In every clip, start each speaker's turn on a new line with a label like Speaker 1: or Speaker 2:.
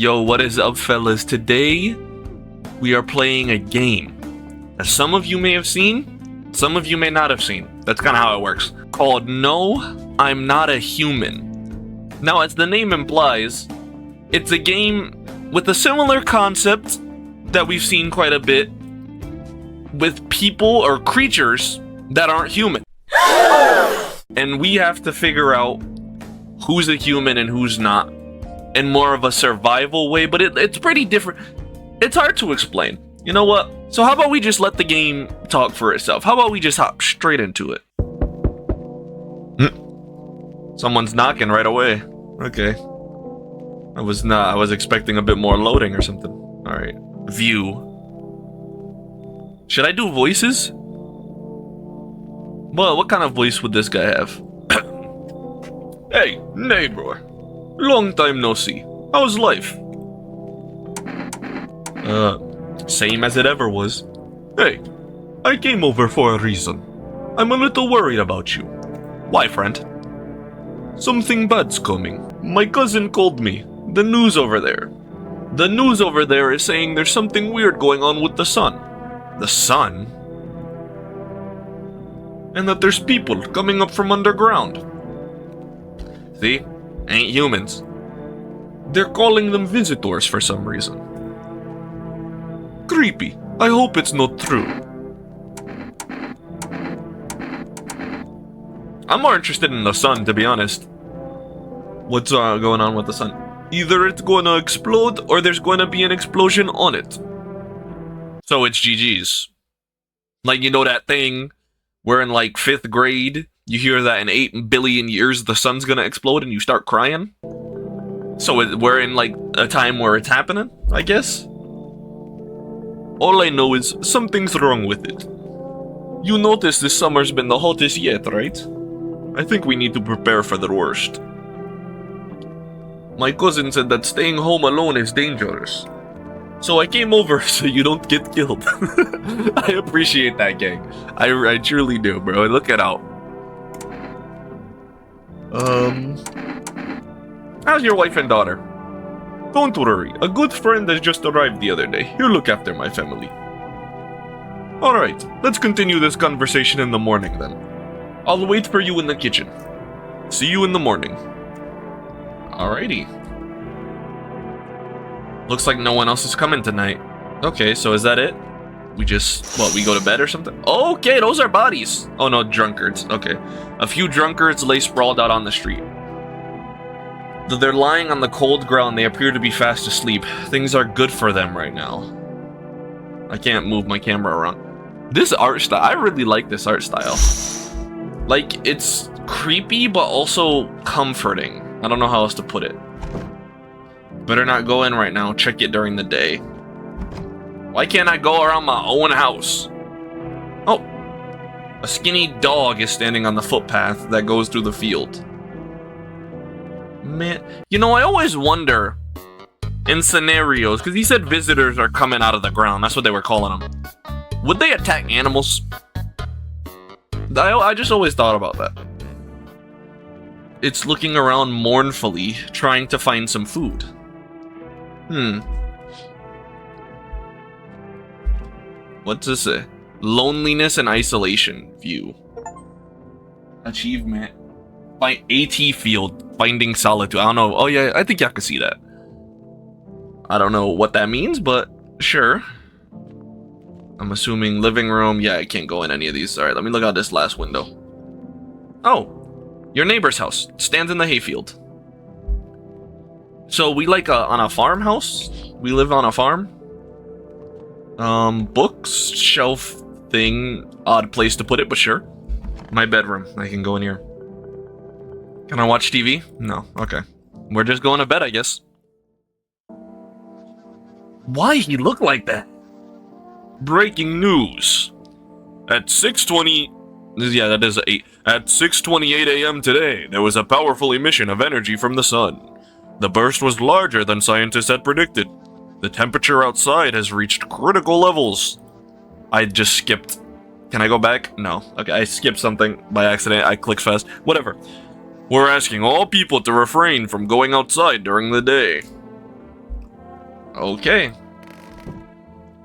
Speaker 1: Yo, what is up, fellas? Today, we are playing a game that some of you may have seen, some of you may not have seen. That's kind of how it works. Called No, I'm Not a Human. Now, as the name implies, it's a game with a similar concept that we've seen quite a bit with people or creatures that aren't human. And we have to figure out who's a human and who's not in more of a survival way, but it's pretty different. It's hard to explain. You know what? So how about we just let the game talk for itself? How about we just hop straight into it? Someone's knocking right away. Okay. I was expecting a bit more loading or something. Alright. View. Should I do voices? Well, what kind of voice would this guy have? Hey, neighbor. Long time no see. How's life? Same as it ever was. Hey, I came over for a reason. I'm a little worried about you. Why, friend? Something bad's coming. My cousin called me. The news over there. The news over there is saying there's something weird going on with the sun. The sun? And that there's people coming up from underground. See? Ain't humans. They're calling them visitors for some reason. Creepy. I hope it's not true. I'm more interested in the sun, to be honest. What's going on with the sun? Either it's going to explode or there's going to be an explosion on it. So it's GG's. Like, you know that thing where in like 5th grade, you hear that in 8 billion years the sun's gonna explode and you start crying? So we're in like a time where it's happening, I guess? All I know is something's wrong with it. You notice this summer's been the hottest yet, right? I think we need to prepare for the worst. My cousin said that staying home alone is dangerous. So I came over so you don't get killed. I appreciate that, gang. I truly do, bro. Look it out. How's your wife and daughter? Don't worry, a good friend has just arrived the other day. He'll look after my family. Alright, let's continue this conversation in the morning then. I'll wait for you in the kitchen. See you in the morning. Alrighty. Looks like no one else is coming tonight. Okay, so is that it? We go to bed or something? Okay, those are bodies. Oh no, drunkards. Okay. A few drunkards lay sprawled out on the street. Though they're lying on the cold ground, they appear to be fast asleep. Things are good for them right now. I can't move my camera around. This art style, I really like this art style. Like, it's creepy, but also comforting. I don't know how else to put it. Better not go in right now. Check it during the day. Why can't I go around my own house? Oh. A skinny dog is standing on the footpath that goes through the field. Man, you know, I always wonder in scenarios, because he said visitors are coming out of the ground. That's what they were calling them. Would they attack animals? I just always thought about that. It's looking around mournfully, trying to find some food. What's this say? Loneliness and isolation view. Achievement. By AT field, finding solitude. I don't know. Oh yeah, I think y'all can see that. I don't know what that means, but sure. I'm assuming living room. Yeah, I can't go in any of these. Alright, let me look out this last window. Oh. Your neighbor's house stands in the hayfield. So we like on a farmhouse? We live on a farm? Books, shelf thing, odd place to put it, but sure. My bedroom, I can go in here. Can I watch TV? No, okay. We're just going to bed, I guess. Why he look like that? Breaking news. At 6:20... Yeah, that is 8. At 6:28 a.m. today, there was a powerful emission of energy from the sun. The burst was larger than scientists had predicted. The temperature outside has reached critical levels. I just skipped. Can I go back? No. Okay, I skipped something by accident. I clicked fast. Whatever. We're asking all people to refrain from going outside during the day. Okay.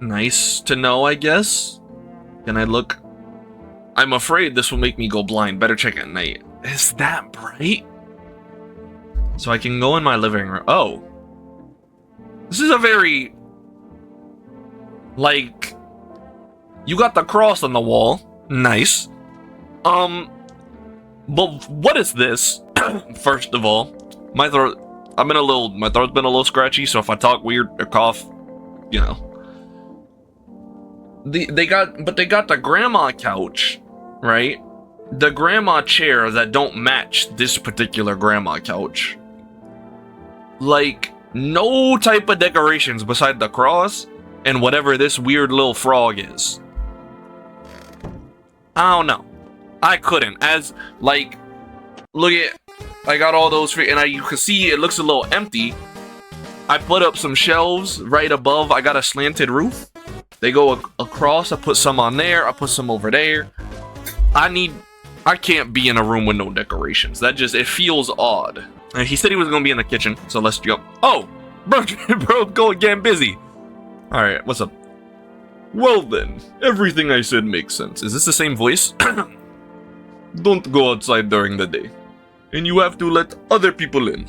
Speaker 1: Nice to know, I guess. Can I look? I'm afraid this will make me go blind. Better check at night. Is that bright? So I can go in my living room. Oh. This is a very... Like... You got the cross on the wall. Nice. But what is this? First of all, my throat's been a little scratchy, so if I talk weird or cough, you know. They got the grandma couch, right? The grandma chair that don't match this particular grandma couch. Like, no type of decorations beside the cross and whatever this weird little frog is. I don't know. I couldn't. As, like, look at, I got all those, and you can see it looks a little empty. I put up some shelves right above. I got a slanted roof. They go across. I put some on there. I put some over there. I can't be in a room with no decorations. It feels odd. And he said he was going to be in the kitchen, so let's go. Oh, bro, go again busy. All right, what's up? Well then, everything I said makes sense. Is this the same voice? Don't go outside during the day. And you have to let other people in.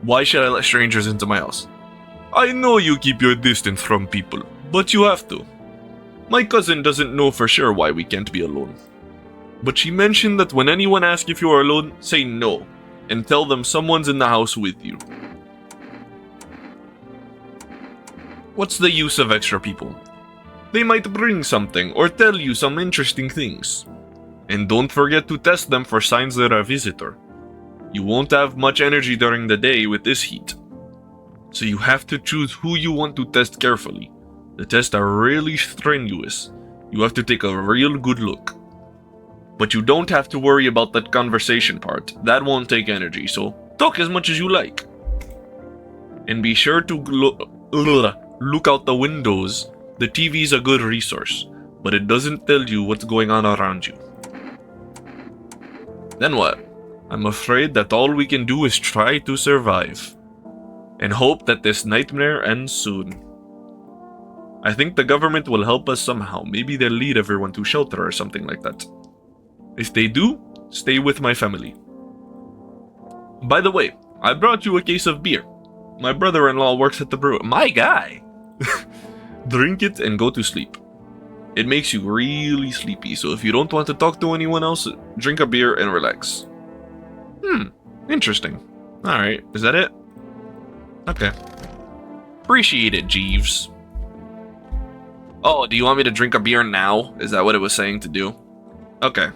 Speaker 1: Why should I let strangers into my house? I know you keep your distance from people, but you have to. My cousin doesn't know for sure why we can't be alone. But she mentioned that when anyone asks if you are alone, say no, and tell them someone's in the house with you. What's the use of extra people? They might bring something or tell you some interesting things. And don't forget to test them for signs they're a visitor. You won't have much energy during the day with this heat. So you have to choose who you want to test carefully. The tests are really strenuous. You have to take a real good look. But you don't have to worry about that conversation part. That won't take energy, so talk as much as you like. And be sure to look out the windows. The TV's a good resource, but it doesn't tell you what's going on around you. Then what? I'm afraid that all we can do is try to survive. And hope that this nightmare ends soon. I think the government will help us somehow. Maybe they'll lead everyone to shelter or something like that. If they do, stay with my family. By the way, I brought you a case of beer. My brother-in-law works at the brewery. My guy! Drink it and go to sleep. It makes you really sleepy, so if you don't want to talk to anyone else, drink a beer and relax. Interesting. Alright, is that it? Okay. Appreciate it, Jeeves. Oh, do you want me to drink a beer now? Is that what it was saying to do? Okay.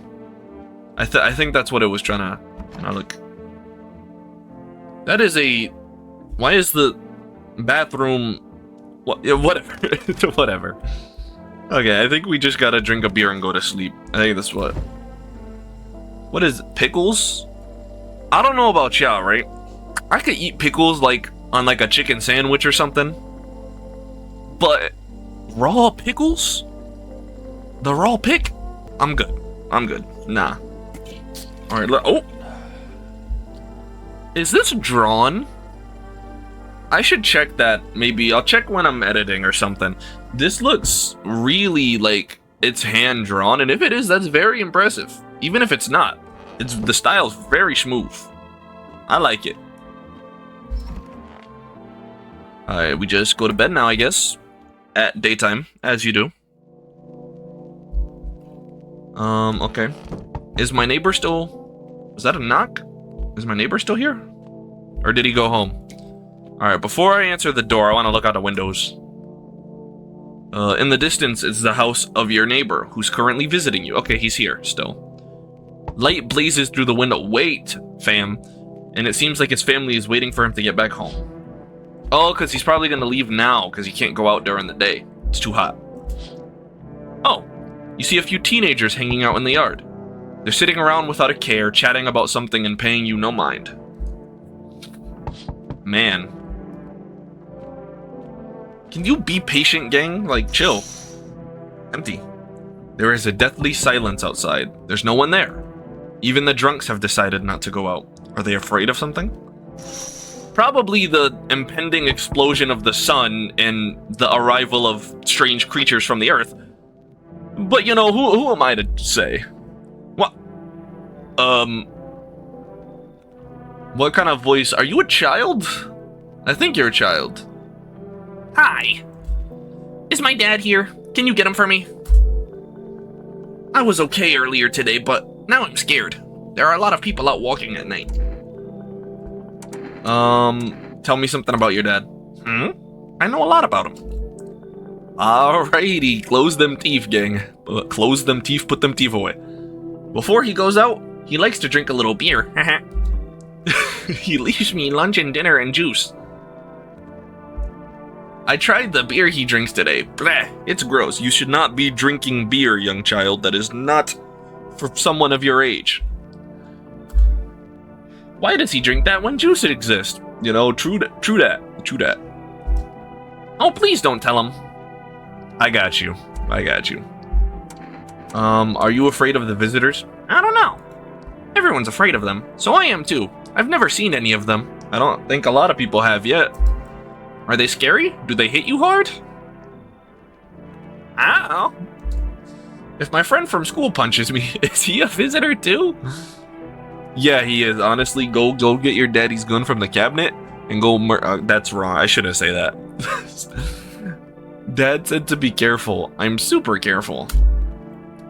Speaker 1: I think that's what it was trying to look. That is a... Why is the bathroom... What? Yeah, whatever. Whatever. Okay, I think we just gotta drink a beer and go to sleep. I think that's what... What is it? Pickles? I don't know about y'all, right? I could eat pickles like on like a chicken sandwich or something. But raw pickles? The raw pick? I'm good. I'm good. Nah. Alright, oh! Is this drawn? I should check that. Maybe I'll check when I'm editing or something. This looks really like it's hand drawn, and if it is, that's very impressive. Even if it's not, the style's very smooth. I like it. Alright, we just go to bed now, I guess. At daytime, as you do. Okay. Is my neighbor still... Was that a knock? Is my neighbor still here? Or did he go home? Alright, before I answer the door, I want to look out the windows. In the distance is the house of your neighbor, who's currently visiting you. Okay, he's here, still. Light blazes through the window. Wait, fam. And it seems like his family is waiting for him to get back home. Oh, because he's probably going to leave now, because he can't go out during the day. It's too hot. Oh, you see a few teenagers hanging out in the yard. They're sitting around without a care, chatting about something and paying you no mind. Man. Can you be patient, gang? Like, chill. Empty. There is a deathly silence outside. There's no one there. Even the drunks have decided not to go out. Are they afraid of something? Probably the impending explosion of the sun and the arrival of strange creatures from the earth. But you know, who am I to say? What? What kind of voice? Are you a child? I think you're a child.
Speaker 2: Hi. Is my dad here? Can you get him for me? I was okay earlier today, but now I'm scared. There are a lot of people out walking at night.
Speaker 1: Tell me something about your dad.
Speaker 2: I know a lot about him.
Speaker 1: Alrighty, close them teeth, gang. Close them teeth, put them teeth away. Before he goes out, he likes to drink a little beer.
Speaker 2: He leaves me lunch and dinner and juice.
Speaker 1: I tried the beer he drinks today. Bleh, it's gross. You should not be drinking beer, young child. That is not for someone of your age. Why does he drink that when juice exists? You know, true that.
Speaker 2: Oh, please don't tell him.
Speaker 1: I got you. Are you afraid of the visitors?
Speaker 2: I don't know. Everyone's afraid of them, so I am too. I've never seen any of them.
Speaker 1: I don't think a lot of people have yet.
Speaker 2: Are they scary? Do they hit you hard? I don't know.
Speaker 1: If my friend from school punches me, is he a visitor too? Yeah, he is. Honestly, go get your daddy's gun from the cabinet and go that's wrong. I shouldn't say that. Dad said to be careful. I'm super careful.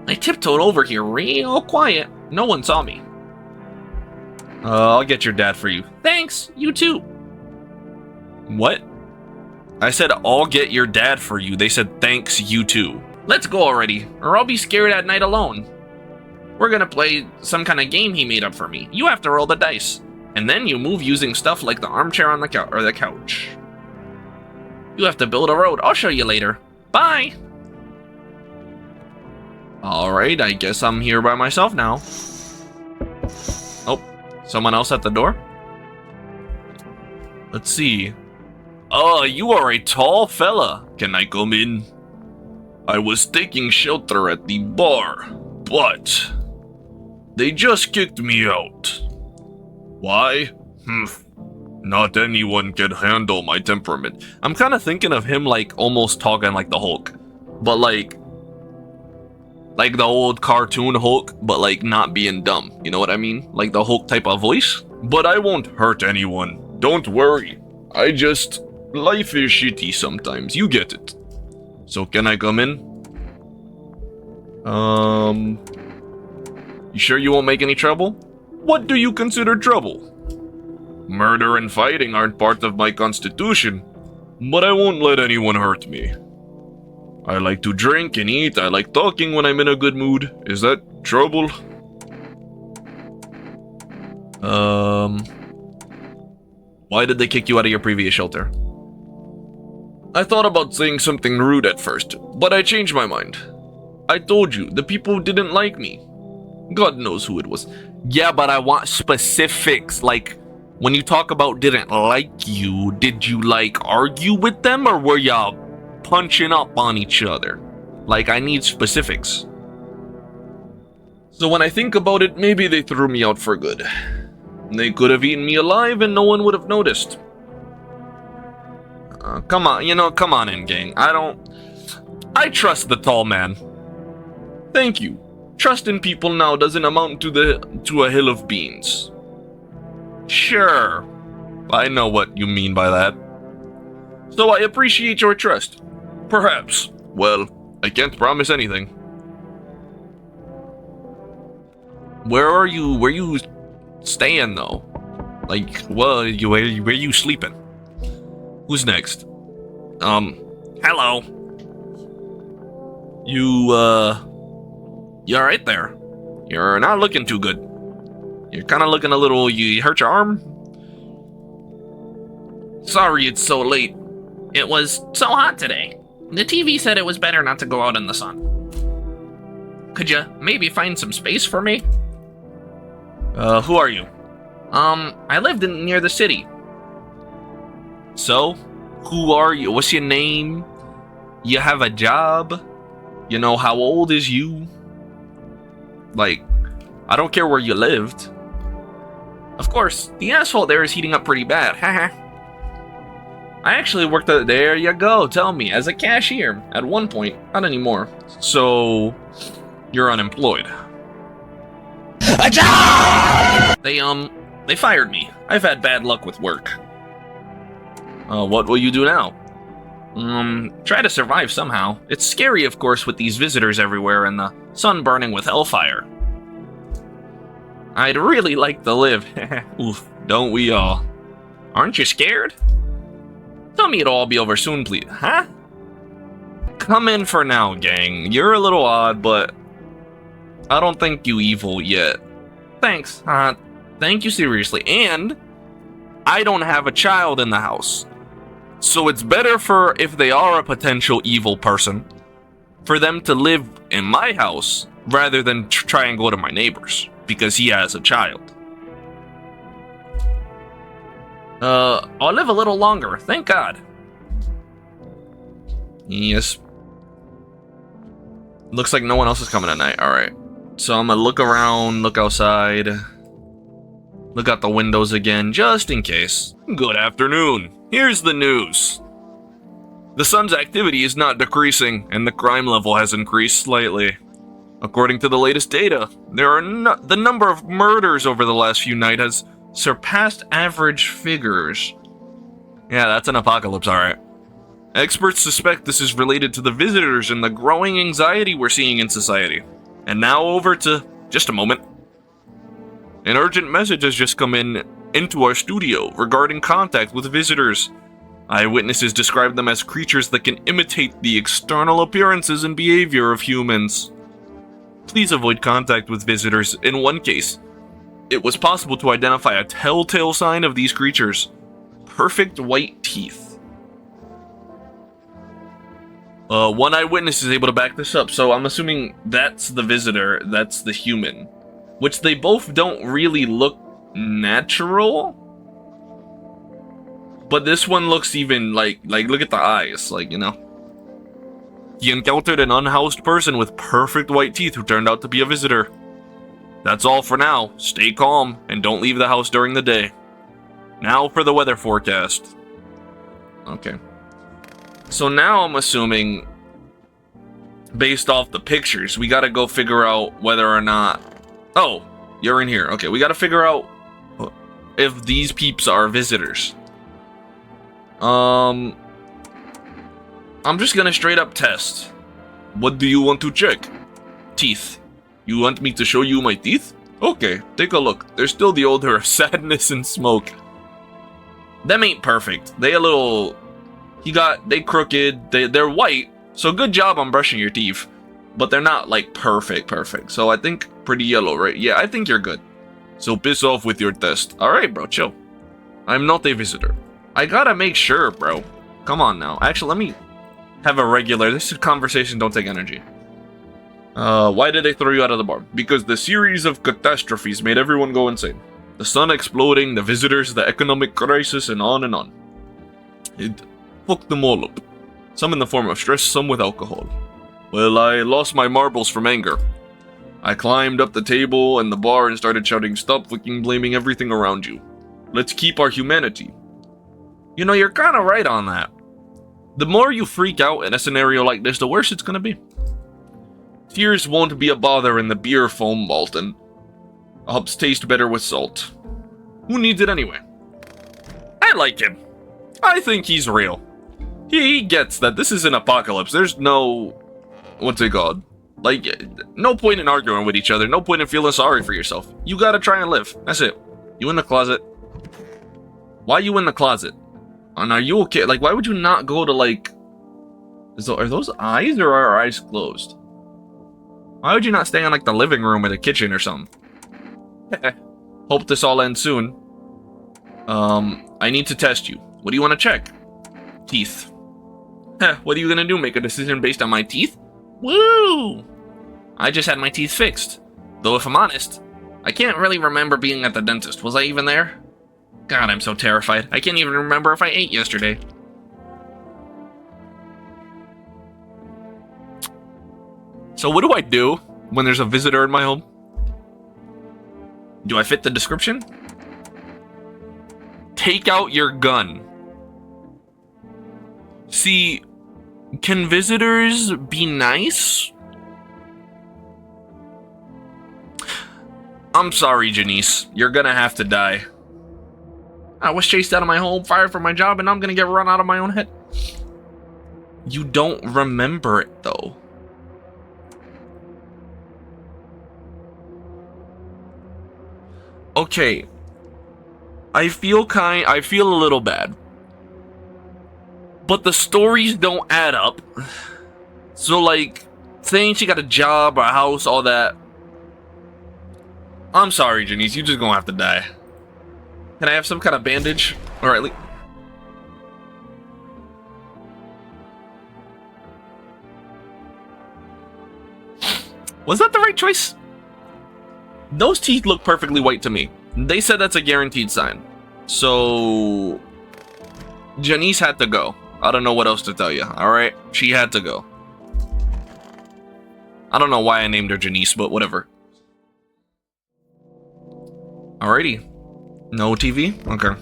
Speaker 2: I tiptoed over here real quiet. No one saw me.
Speaker 1: I'll get your dad for you.
Speaker 2: Thanks, you too.
Speaker 1: What? I said I'll get your dad for you. They said thanks, you too.
Speaker 2: Let's go already, or I'll be scared at night alone. We're gonna play some kind of game he made up for me. You have to roll the dice, and then you move using stuff like the armchair on the couch. You have to build a road. I'll show you later. Bye!
Speaker 1: Alright, I guess I'm here by myself now. Oh, someone else at the door? Let's see. Oh, you are a tall fella. Can I come in? I was taking shelter at the bar, but they just kicked me out. Why? Not anyone can handle my temperament. I'm kind of thinking of him like almost talking like the Hulk, but like the old cartoon Hulk, but like not being dumb. You know what I mean? Like the Hulk type of voice. But I won't hurt anyone. Don't worry. Life is shitty sometimes. You get it. So can I come in? You sure you won't make any trouble? What do you consider trouble? Murder and fighting aren't part of my constitution, but I won't let anyone hurt me. I like to drink and eat. I like talking when I'm in a good mood. Is that trouble? Why did they kick you out of your previous shelter? I thought about saying something rude at first, but I changed my mind. I told you, the people didn't like me. God knows who it was. Yeah, but I want specifics. Like, when you talk about didn't like you, did you, like, argue with them, or were y'all punching up on each other? Like, I need specifics. So when I think about it, maybe they threw me out for good. They could have eaten me alive and no one would have noticed. Come on in, gang. I trust the tall man. Thank you. Trust in people now doesn't amount to a hill of beans. Sure. I know what you mean by that. So I appreciate your trust. Perhaps. Well, I can't promise anything. Where are you staying though? Like, where are you sleeping? Who's next?
Speaker 2: Hello.
Speaker 1: You alright there? You're not looking too good. You're kind of looking a little. You hurt your arm?
Speaker 2: Sorry it's so late. It was so hot today. The TV said it was better not to go out in the sun. Could you maybe find some space for me?
Speaker 1: Who are you?
Speaker 2: I lived near the city.
Speaker 1: So? Who are you? What's your name? You have a job? You know, how old is you? Like, I don't care where you lived.
Speaker 2: Of course, the asphalt there is heating up pretty bad, haha. I actually worked at, there you go, tell me, as a cashier at one point, not anymore.
Speaker 1: So, you're unemployed.
Speaker 2: They fired me. I've had bad luck with work.
Speaker 1: What will you do now?
Speaker 2: Try to survive somehow. It's scary, of course, with these visitors everywhere and the sun burning with hellfire. I'd really like to live.
Speaker 1: Oof, don't we all?
Speaker 2: Aren't you scared? Tell me it'll all be over soon, please. Huh?
Speaker 1: Come in for now, gang. You're a little odd, but I don't think you evil yet.
Speaker 2: Thanks. Thank you seriously. And I don't have a child in the house.
Speaker 1: So it's better for, if they are a potential evil person, for them to live in my house rather than try and go to my neighbor's, because he has a child.
Speaker 2: I'll live a little longer, thank God.
Speaker 1: Yes. Looks like no one else is coming at night. Alright. So I'm gonna look around, look outside. Look out the windows again, just in case. Good afternoon. Here's the news. The sun's activity is not decreasing, and the crime level has increased slightly. According to the latest data, the number of murders over the last few nights has surpassed average figures. Yeah, that's an apocalypse, alright. Experts suspect this is related to the visitors and the growing anxiety we're seeing in society. And now over to, just a moment. An urgent message has just come into our studio regarding contact with visitors. Eyewitnesses describe them as creatures that can imitate the external appearances and behavior of humans. Please avoid contact with visitors. In one case, it was possible to identify a telltale sign of these creatures. Perfect white teeth. One eyewitness is able to back this up, so I'm assuming that's the visitor, that's the human. Which they both don't really look natural. But this one looks even like look at the eyes, like, you know. He encountered an unhoused person with perfect white teeth who turned out to be a visitor. That's all for now. Stay calm and don't leave the house during the day. Now for the weather forecast. Okay. So now I'm assuming, based off the pictures, we gotta go figure out whether or not... Oh, you're in here. Okay, we gotta figure out if these peeps are visitors. I'm just gonna straight up test. What do you want to check? Teeth. You want me to show you my teeth? Okay, take a look. There's still the odor of sadness and smoke. Them ain't perfect. They a little... They crooked. They're white. So good job on brushing your teeth. But they're not, like, perfect. So I think pretty yellow, right? Yeah, I think you're good. So piss off with your test. Alright, bro, chill. I'm not a visitor. I gotta make sure, bro. Come on now. Actually, let me have a regular... This is conversation, don't take energy. Why did they throw you out of the bar? Because the series of catastrophes made everyone go insane. The sun exploding, the visitors, the economic crisis, and on and on. It fucked them all up. Some in the form of stress, some with alcohol. Well, I lost my marbles from anger. I climbed up the table and the bar and started shouting, "Stop fucking blaming everything around you. Let's keep our humanity." You know, you're kind of right on that. The more you freak out in a scenario like this, the worse it's gonna be. Tears won't be a bother in the beer foam vault, and ups taste better with salt. Who needs it anyway? I like him. I think he's real. He gets that this is an apocalypse. There's no... What's it called? Like, no point in arguing with each other. No point in feeling sorry for yourself. You gotta try and live. That's it. You in the closet. Why you in the closet? And are you okay? Like, why would you not go to, like... Are those eyes or are our eyes closed? Why would you not stay in, like, the living room or the kitchen or something? Hope this all ends soon. I need to test you. What do you want to check? Teeth. What are you gonna do? Make a decision based on my teeth? Woo! I just had my teeth fixed. Though if I'm honest, I can't really remember being at the dentist. Was I even there? God, I'm so terrified. I can't even remember if I ate yesterday. So what do I do when there's a visitor in my home? Do I fit the description? take out your gun. See, can visitors be nice? I'm sorry, Janice. You're gonna have to die.
Speaker 2: I was chased out of my home, fired from my job, and I'm gonna get run out of my own head.
Speaker 1: You don't remember it, though. Okay. I feel a little bad. But the stories don't add up. So, like, saying she got a job, a house, all that. I'm sorry, Janice. You're just gonna have to die. Can I have some kind of bandage? Alright, was that the right choice? Those teeth look perfectly white to me. They said that's a guaranteed sign. So... Janice had to go. I don't know what else to tell you, alright? She had to go. I don't know why I named her Janice, but whatever. Alrighty. No TV? Okay.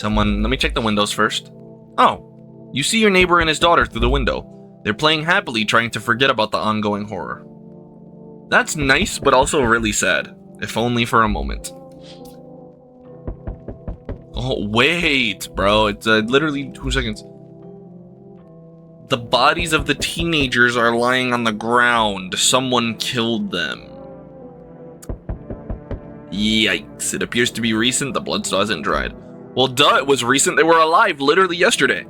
Speaker 1: Let me check the windows first. Oh, you see your neighbor and his daughter through the window. They're playing happily, trying to forget about the ongoing horror. That's nice, but also really sad. If only for a moment. Oh, wait, bro. It's literally 2 seconds. The bodies of the teenagers are lying on the ground. Someone killed them. Yikes. It appears to be recent. The blood still hasn't dried. Well, duh, it was recent. They were alive literally yesterday.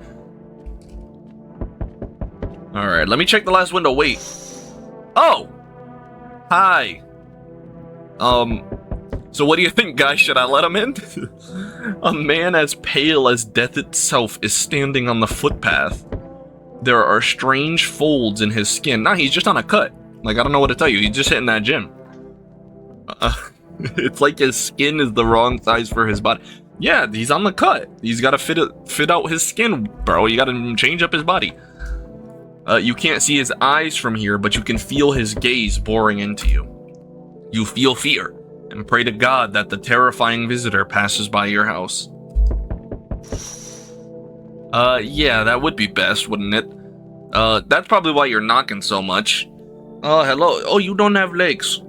Speaker 1: Alright, let me check the last window. Wait. Oh! Hi. So what do you think, guys? Should I let him in? A man as pale as death itself is standing on the footpath. There are strange folds in his skin. Nah, he's just on a cut. Like, I don't know what to tell you. He's just hitting that gym. It's like his skin is the wrong size for his body. Yeah, he's on the cut. He's got to fit out his skin, bro. You got to change up his body. You can't see his eyes from here, but you can feel his gaze boring into you. You feel fear, and pray to God that the terrifying visitor passes by your house. Yeah, that would be best, wouldn't it? That's probably why you're knocking so much. Hello. Oh, you don't have legs.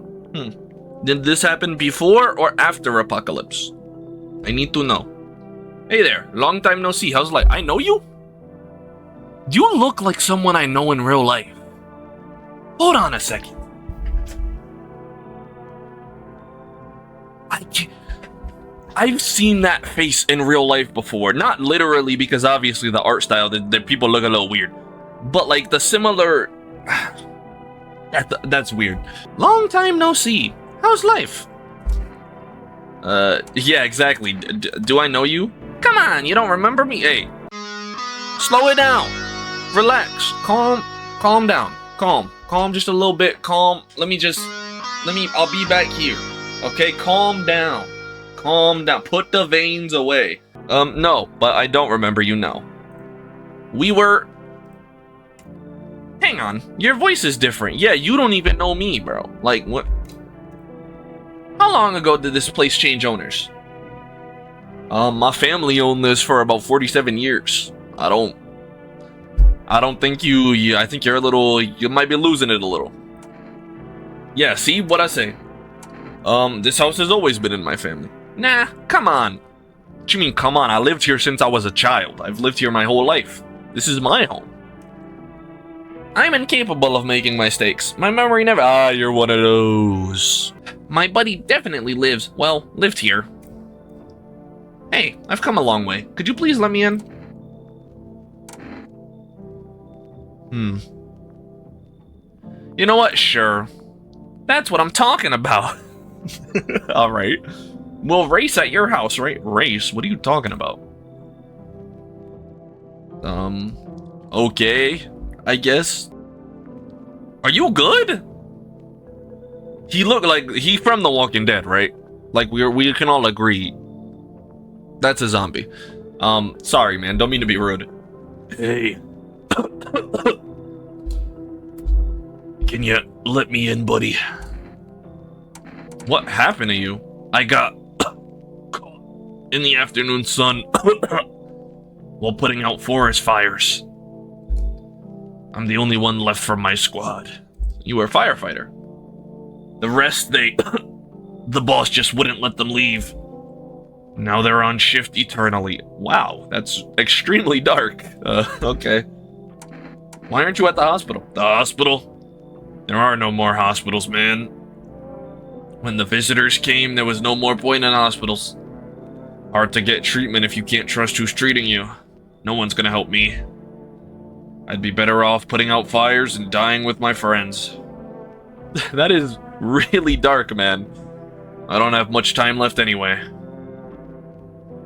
Speaker 1: Did this happen before or after apocalypse? I need to know. Hey there, long time no see. How's life? I know you? Do you look like someone I know in real life? Hold on a second. I've seen that face in real life before. Not literally, because obviously the art style, the people look a little weird. But like the similar... That's weird. Long time no see. How's life? Yeah, exactly. Do I know you? Come on, you don't remember me? Hey. Slow it down. Relax. Calm down. Calm just a little bit. Calm. I'll be back here. Okay, calm down. Calm down. Put the veins away. No, but I don't remember you now. We were... Hang on. Your voice is different. Yeah, you don't even know me, bro. Like, what? How long ago did this place change owners? My family owned this for about 47 years. I don't think I think you're a little... You might be losing it a little. Yeah, see what I say? This house has always been in my family. Nah, come on. What you mean, come on? I lived here since I was a child. I've lived here my whole life. This is my home. I'm incapable of making mistakes. My memory never... Ah, you're one of those. My buddy definitely lived here. Hey, I've come a long way. Could you please let me in? You know what? Sure. That's what I'm talking about. Alright. We'll race at your house, right? Race? What are you talking about? Okay. I guess. Are you good? He looked like he's from The Walking Dead, right? Like we can all agree. That's a zombie. Sorry, man. Don't mean to be rude. Hey. Can you let me in, buddy? What happened to you? I got
Speaker 2: in the afternoon sun while putting out forest fires. I'm the only one left from my squad.
Speaker 1: You were a firefighter.
Speaker 2: The rest, the boss just wouldn't let them leave. Now they're on shift eternally.
Speaker 1: Wow, that's extremely dark. Okay. Why aren't you at the hospital?
Speaker 2: The hospital? There are no more hospitals, man. When the visitors came, there was no more point in hospitals. Hard to get treatment if you can't trust who's treating you. No one's gonna help me. I'd be better off putting out fires and dying with my friends.
Speaker 1: That is really dark, man.
Speaker 2: I don't have much time left anyway.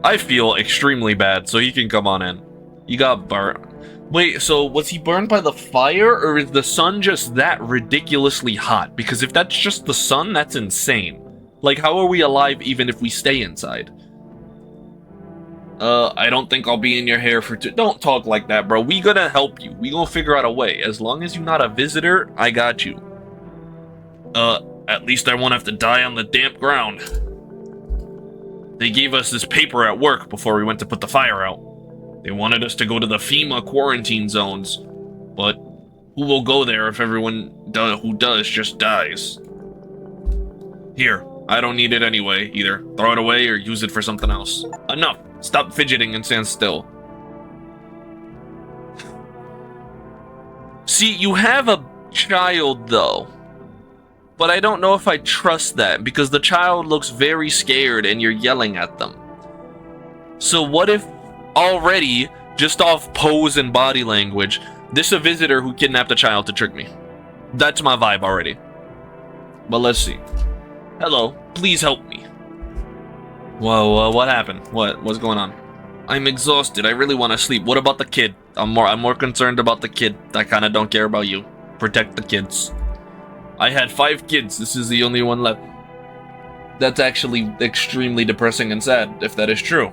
Speaker 1: I feel extremely bad, so you can come on in. You got burnt. Wait, so was he burned by the fire, or is the sun just that ridiculously hot? Because if that's just the sun, that's insane. Like, how are we alive even if we stay inside?
Speaker 2: I don't think I'll be in your hair for
Speaker 1: Don't talk like that, bro. We gonna help you. We gonna figure out a way. As long as you're not a visitor, I got you.
Speaker 2: At least I won't have to die on the damp ground. They gave us this paper at work before we went to put the fire out. They wanted us to go to the FEMA quarantine zones, but who will go there if everyone who does just dies? Here, I don't need it anyway, either throw it away or use it for something else.
Speaker 1: Enough! Stop fidgeting and stand still. See, you have a child, though. But I don't know if I trust that, because the child looks very scared and you're yelling at them. So what if already, just off pose and body language, this is a visitor who kidnapped a child to trick me? That's my vibe already. But let's see. Hello, please help me. Whoa, what happened? What's going on?
Speaker 2: I'm exhausted. I really want to sleep.
Speaker 1: What about the kid? I'm more concerned about the kid. I kind of don't care about you. Protect the kids. I had 5 kids. This is the only one left. That's actually extremely depressing and sad, if that is true.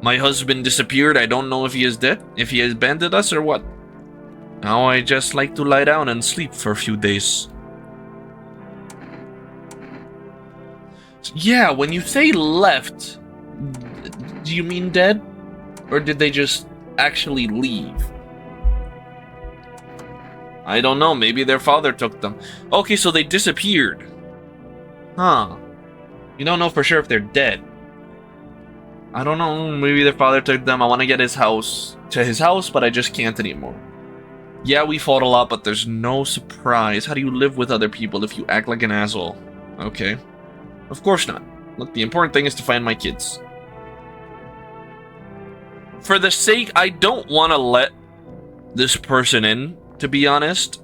Speaker 2: My husband disappeared. I don't know if he is dead, if he has abandoned us or what.
Speaker 1: Now I just like to lie down and sleep for a few days. Yeah, when you say left, do you mean dead? Or did they just actually leave?
Speaker 2: I don't know, maybe their father took them.
Speaker 1: Okay, so they disappeared. Huh. You don't know for sure if they're dead. I don't know, maybe their father took them. I want to get his house, but I just can't anymore. Yeah, we fought a lot, but there's no surprise. How do you live with other people if you act like an asshole? Okay. Of course not. Look, the important thing is to find my kids. For the sake, I don't want to let this person in, to be honest.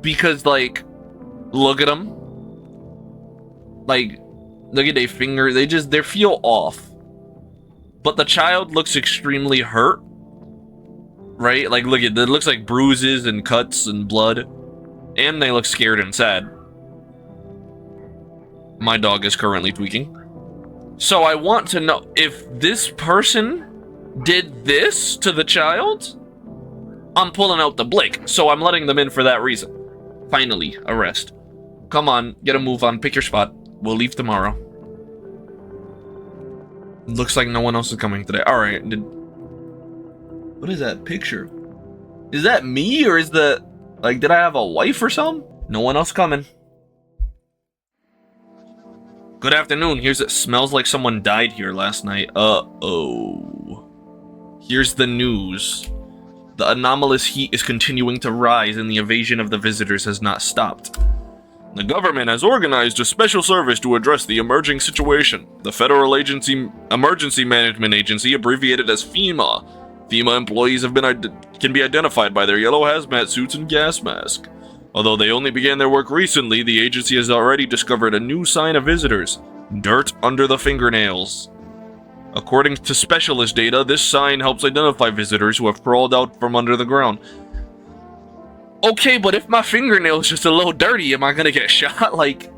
Speaker 1: Because, like, look at them. Like, look at their finger. They feel off. But the child looks extremely hurt. Right? Like, look at it looks like bruises and cuts and blood. And they look scared and sad. My dog is currently tweaking. So I want to know if this person did this to the child. I'm pulling out the Blake, so I'm letting them in for that reason. Finally, arrest. Come on, get a move on, pick your spot. We'll leave tomorrow. Looks like no one else is coming today. Alright, what is that picture? Is that me, or is that... Like, did I have a wife or something? No one else coming. Good afternoon. It smells like someone died here last night. Uh-oh. Here's the news. The anomalous heat is continuing to rise and the invasion of the visitors has not stopped. The government has organized a special service to address the emerging situation. The Federal Emergency Management Agency, abbreviated as FEMA. FEMA employees can be identified by their yellow hazmat suits and gas mask. Although they only began their work recently, the agency has already discovered a new sign of visitors: dirt under the fingernails. According to specialist data, this sign helps identify visitors who have crawled out from under the ground. Okay, but if my fingernail's just a little dirty, am I gonna get shot? Like...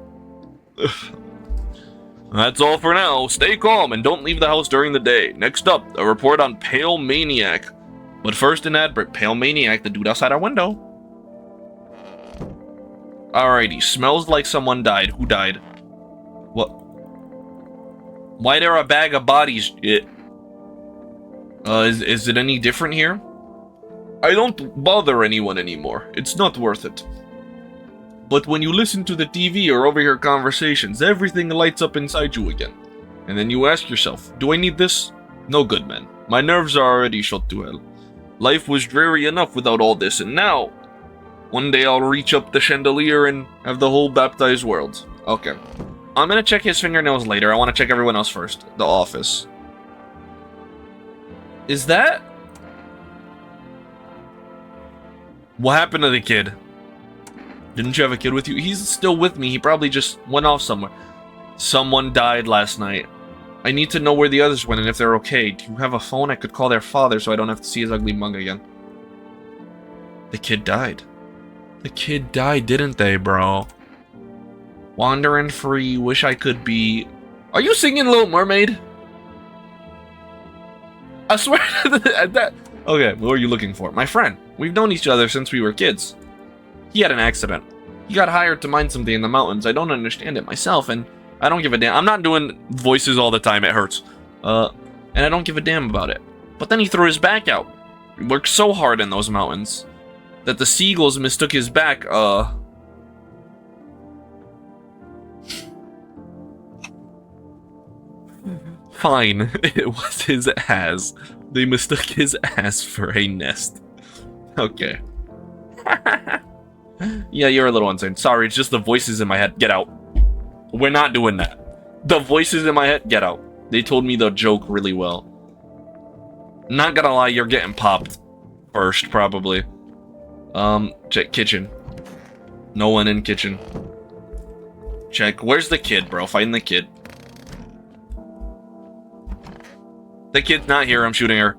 Speaker 1: That's all for now. Stay calm and don't leave the house during the day. Next up, a report on Pale Maniac. But first an ad break. Pale Maniac, the dude outside our window. Alrighty, smells like someone died. Who died? What? Why there a bag of bodies? Is it any different here? I don't bother anyone anymore. It's not worth it. But when you listen to the TV or overhear conversations, everything lights up inside you again. And then you ask yourself, do I need this? No good, man. My nerves are already shot to hell. Life was dreary enough without all this, and now, one day I'll reach up the chandelier and have the whole baptized world. Okay. I'm gonna check his fingernails later. I want to check everyone else first. The office. Is that... What happened to the kid? Didn't you have a kid with you? He's still with me. He probably just went off somewhere. Someone died last night. I need to know where the others went and if they're okay. Do you have a phone? I could call their father so I don't have to see his ugly mug again. The kid died. The kid died, didn't they, bro? Wandering free, wish I could be... Are you singing Little Mermaid? I swear that... Okay, what are you looking for? My friend. We've known each other since we were kids. He had an accident. He got hired to mine something in the mountains. I don't understand it myself, and I don't give a damn. I'm not doing voices all the time. It hurts. And I don't give a damn about it. But then he threw his back out. He worked so hard in those mountains that the seagulls mistook his back, Fine. It was his ass. They mistook his ass for a nest. Okay. Yeah, you're a little insane. Sorry, it's just the voices in my head. Get out. We're not doing that. The voices in my head, get out. They told me the joke really well. Not gonna lie, you're getting popped first, probably. Check kitchen. No one in kitchen. Check. Where's the kid, bro? Find the kid. The kid's not here. I'm shooting her.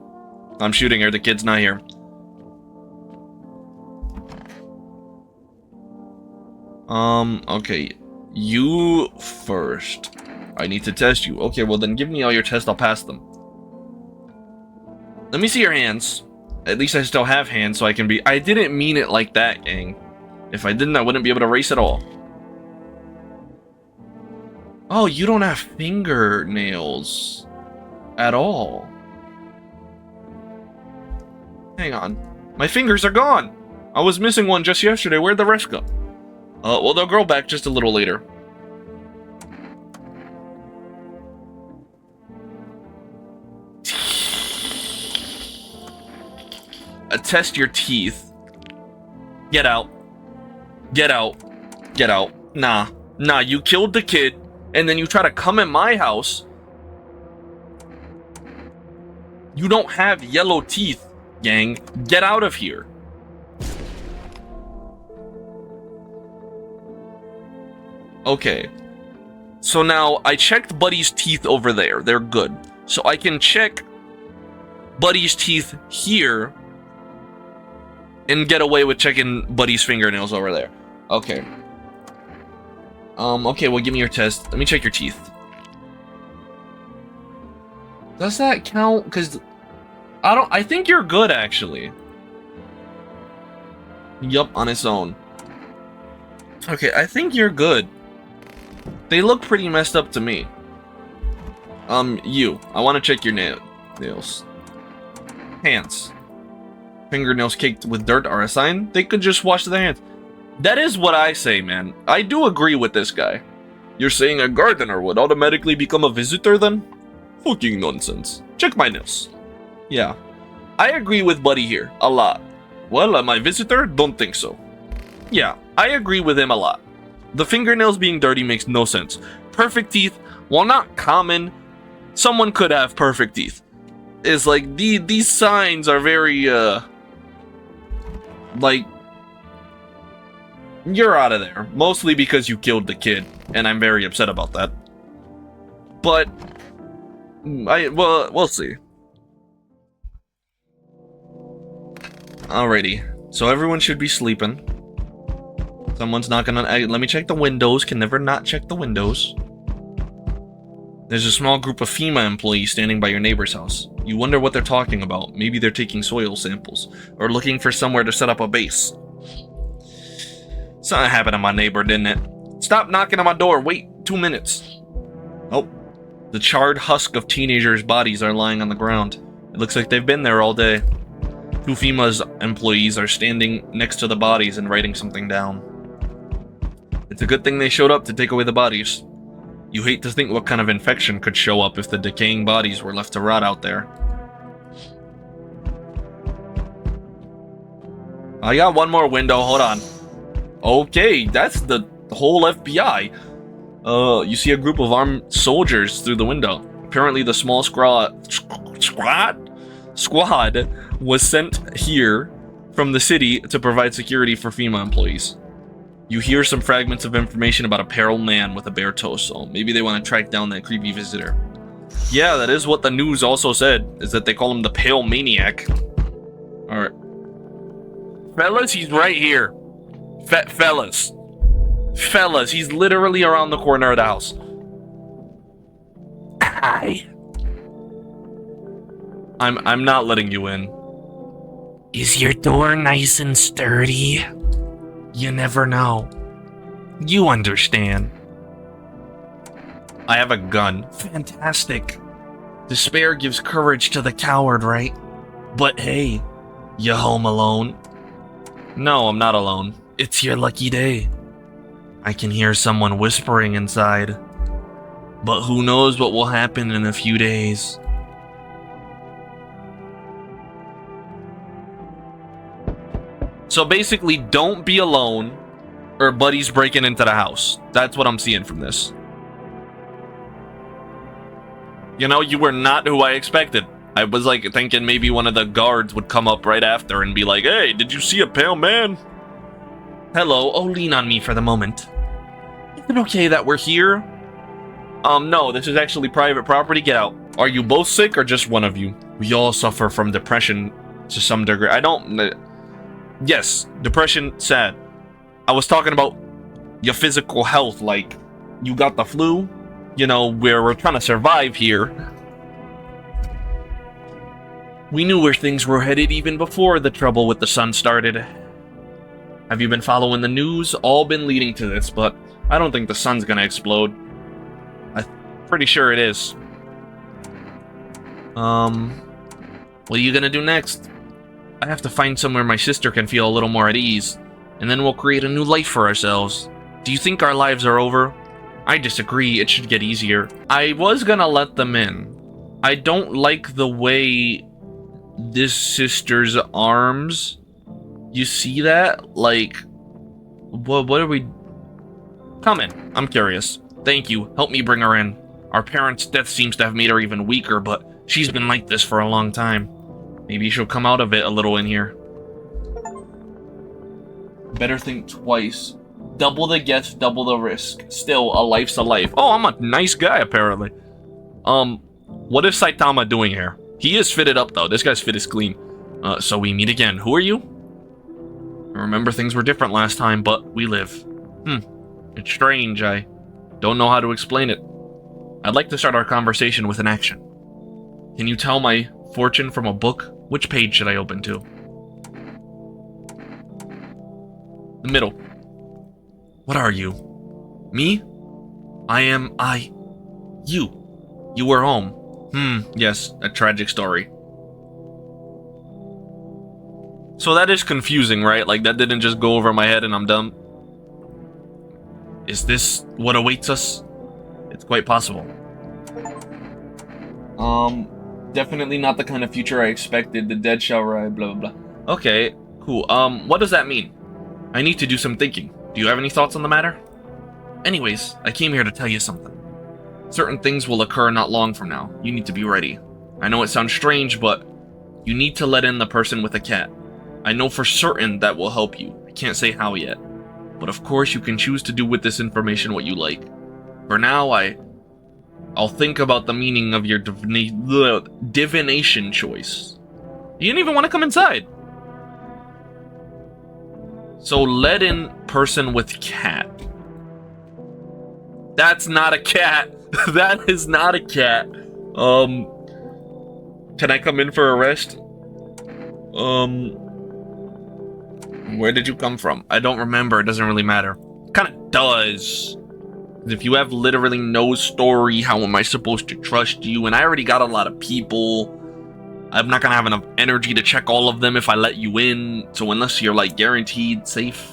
Speaker 1: I'm shooting her. The kid's not here. Okay. You first. I need to test you. Okay, well then give me all your tests. I'll pass them. Let me see your hands. At least I still have hands, so I can be... I didn't mean it like that, gang. If I didn't, I wouldn't be able to race at all. Oh, you don't have fingernails. At all. Hang on. My fingers are gone! I was missing one just yesterday. Where'd the rest go? Well, they'll grow back just a little later. Test your teeth. Get out. Get out. Get out. Nah. Nah, you killed the kid, and then you try to come in my house. You don't have yellow teeth, gang. Get out of here. Okay. So now, I checked Buddy's teeth over there. They're good. So I can check Buddy's teeth here and get away with checking Buddy's fingernails over there. Okay. Okay, well, give me your test. Let me check your teeth. Does that count? Because I think you're good, actually. Yup, on its own. Okay, I think you're good. They look pretty messed up to me. You. I want to check your nails. Hands. Fingernails caked with dirt are a sign. They could just wash their hands. That is what I say, man. I do agree with this guy. You're saying a gardener would automatically become a visitor then? Fucking nonsense. Check my nails. Yeah. I agree with Buddy here. A lot. Well, am I a visitor? Don't think so. Yeah, I agree with him a lot. The fingernails being dirty makes no sense. Perfect teeth, while not common, someone could have perfect teeth. It's like, these signs are very, like, you're out of there. Mostly because you killed the kid, and I'm very upset about that. But, well, we'll see. Alrighty, so everyone should be sleeping. Someone's not gonna... let me check the windows. Can never not check the windows. There's a small group of FEMA employees standing by your neighbor's house. You wonder what they're talking about. Maybe they're taking soil samples, or looking for somewhere to set up a base. Something happened to my neighbor, didn't it? Stop knocking on my door. Wait 2 minutes. Oh, The charred husk of teenagers' bodies are lying on the ground. It looks like they've been there all day. Two FEMA's employees are standing next to the bodies and writing something down. It's a good thing they showed up to take away the bodies. You hate to think what kind of infection could show up if the decaying bodies were left to rot out there. I got one more window, hold on. Okay, that's the whole FBI. You see a group of armed soldiers through the window. Apparently the small squad was sent here from the city to provide security for FEMA employees. You hear some fragments of information about a pale man with a bare torso. Maybe they want to track down that creepy visitor. Yeah, that is what the news also said, is that they call him the Pale Maniac. Alright. Fellas, he's right here. Fellas, he's literally around the corner of the house. Hi. I'm not letting you in.
Speaker 2: Is your door nice and sturdy? You never know. You understand.
Speaker 1: I have a gun.
Speaker 2: Fantastic. Despair gives courage to the coward, right? But hey, you home alone?
Speaker 1: No, I'm not alone.
Speaker 2: It's your lucky day. I can hear someone whispering inside. But who knows what will happen in a few days.
Speaker 1: So basically, don't be alone, or Buddy's breaking into the house. That's what I'm seeing from this. You know, you were not who I expected. I was like thinking maybe one of the guards would come up right after and be like, "Hey, did you see a pale man?"
Speaker 2: Hello, oh, lean on me for the moment. Is it okay that we're here?
Speaker 1: No, this is actually private property. Get out. Are you both sick or just one of you?
Speaker 2: We all suffer from depression to some degree.
Speaker 1: Yes, depression, sad. I was talking about your physical health, like you got the flu. You know, we're trying to survive here.
Speaker 2: We knew where things were headed even before the trouble with the sun started. Have you been following the news? All been leading to this, but
Speaker 1: I don't think the sun's gonna explode. I'm pretty sure it is.
Speaker 2: What are you gonna do next? I have to find somewhere my sister can feel a little more at ease, and then we'll create a new life for ourselves. Do you think our lives are over? I disagree, it should get easier.
Speaker 1: I was gonna let them in. I don't like the way this sister's arms. You see that? Like, what are we...
Speaker 2: Come in, I'm curious. Thank you, help me bring her in. Our parents' death seems to have made her even weaker, but she's been like this for a long time. Maybe she'll come out of it a little in here.
Speaker 1: Better think twice. Double the guess, double the risk. Still, a life's a life. Oh, I'm a nice guy, apparently. What is Saitama doing here? He is fitted up, though. This guy's fit is clean.
Speaker 2: So we meet again. Who are you?
Speaker 1: I remember things were different last time, but we live. It's strange. I don't know how to explain it.
Speaker 2: I'd like to start our conversation with an action. Can you tell my fortune from a book? Which page should I open to?
Speaker 1: The middle.
Speaker 2: What are you?
Speaker 1: Me?
Speaker 2: I am you. You were home.
Speaker 1: Yes, a tragic story. So that is confusing, right? Like, that didn't just go over my head and I'm dumb.
Speaker 2: Is this what awaits us?
Speaker 1: It's quite possible. Definitely not the kind of future I expected. The dead shall rise, blah, blah, blah. Okay, cool. What does that mean?
Speaker 2: I need to do some thinking. Do you have any thoughts on the matter? Anyways, I came here to tell you something. Certain things will occur not long from now. You need to be ready. I know it sounds strange, but you need to let in the person with a cat. I know for certain that will help you. I can't say how yet. But of course, you can choose to do with this information what you like. For now, I'll think about the meaning of your divination choice.
Speaker 1: You didn't even want to come inside.
Speaker 2: So let in person with cat.
Speaker 1: That's not a cat. That is not a cat. Can I come in for a rest?
Speaker 2: Where did you come from? I don't remember. It doesn't really matter.
Speaker 1: Kind of does. If you have literally no story, how am I supposed to trust you? And I already got a lot of people. I'm not gonna have enough energy to check all of them if I let you in. So unless you're like guaranteed safe.